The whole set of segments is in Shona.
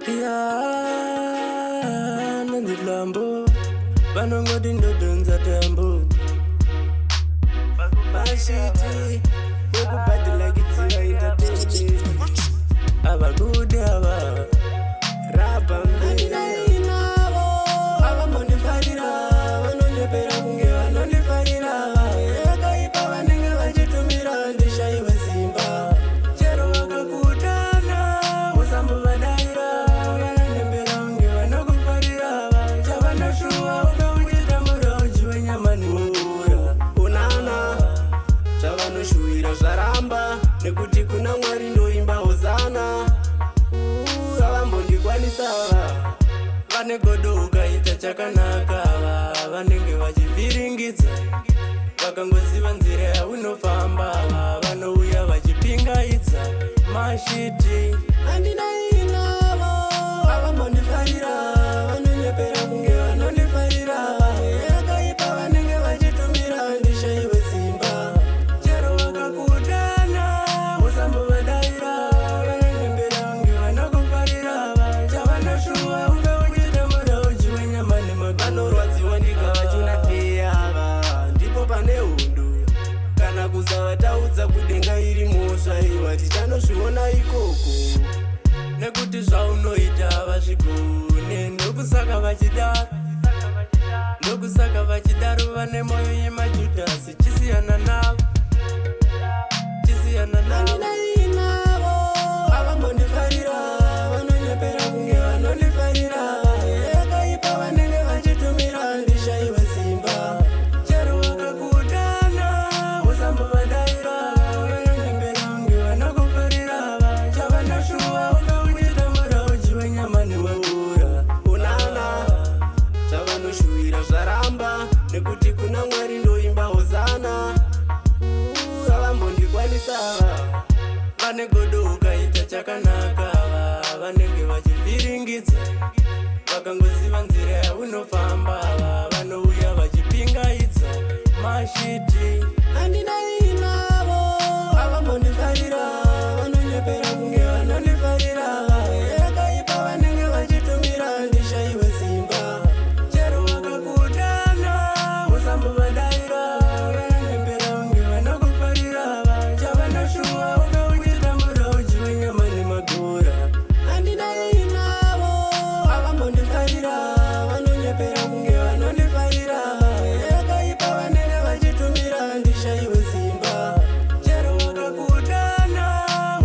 Yeah, Nandi Flambo, Banongodi no Dunza Tambo. My city, we go party like it's in entertainment. Have a good day, Rabba, Ava Money Farira, Vanonja Perange, Vanoni Farira, Yakaipa Vananga Vajitumira, and the Shai Simba. Cheroka Kutana, Usambu Vadaira, Vanamberange, Vanoku Farira, Javana Shua, Ujitamura, Juanya Manura, Unana, Javano Shuira Zaramba, Nekuti Kuna Marindo Imba Ozana, Avambondi Kwanisava. Vane godoka ita chakanaka, vanenge vachiviringidza, vakangoziva nzira yaunofamba, vanouya vachipingaidza. Mashiti handina inavo, avambondifarira, vanonyepera kunge vanondifarira, yakaipa vanenge vachitumira ndishaiwe simba. Chero vakakutana usambovadaira, vanonyembera kunge vanokufarira, chavanoshuva vanorwadziwa ndikavachuna feyava, ndipo pane hundu kana kusavataudza kudenga iri mosvaiwa tichanozviona ikoko, nekuti zvaunoita vazvigone. Ndokusaka vachidaro vane mwoyo yemajudhasi, chisiyana navo, chisiyana navo. Avambondifarira, vanonyepera kunge vanondifarira, yakaipa vanenge vachitumira ndishaiwe simba. Chero vakakutana usambovadaira, vanonyembera kunge vanokufarira, chavanoshuva ukauchitamura uchiwe nyama neweura. Unana chavanoshuwira zvaramba, nekuti kuna Mwari ndoimba hosana. Avambondikwanisava, vane godoka ita chakanaka, vanenge vachiviringidza, vakangoziva nzira yaunofamba, vanouya vachipingaidza. Mashiti handina inavo, avambondifarira, vanonyepera kunge vanondifarira, yakaipa vanenge vachitumira ndishaiwe simba. Chero vakakutana usambovadaira, vanonyepera kunge vanokufarira, chavanoshuva ukauchitamura uchiwe nyama nemagora. Handina inavo, avambondifarira, vanonyepera kunge vanondifarira, yakaipa vanenge vachitumira ndishaiwe simba. Chero vakakutana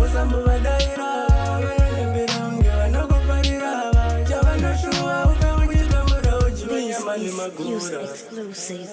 usambovadaira, vanonyembera kunge vanokufarira, chavanoshuva ukauchitamura uchiwe nyama nemagora. Exclusive.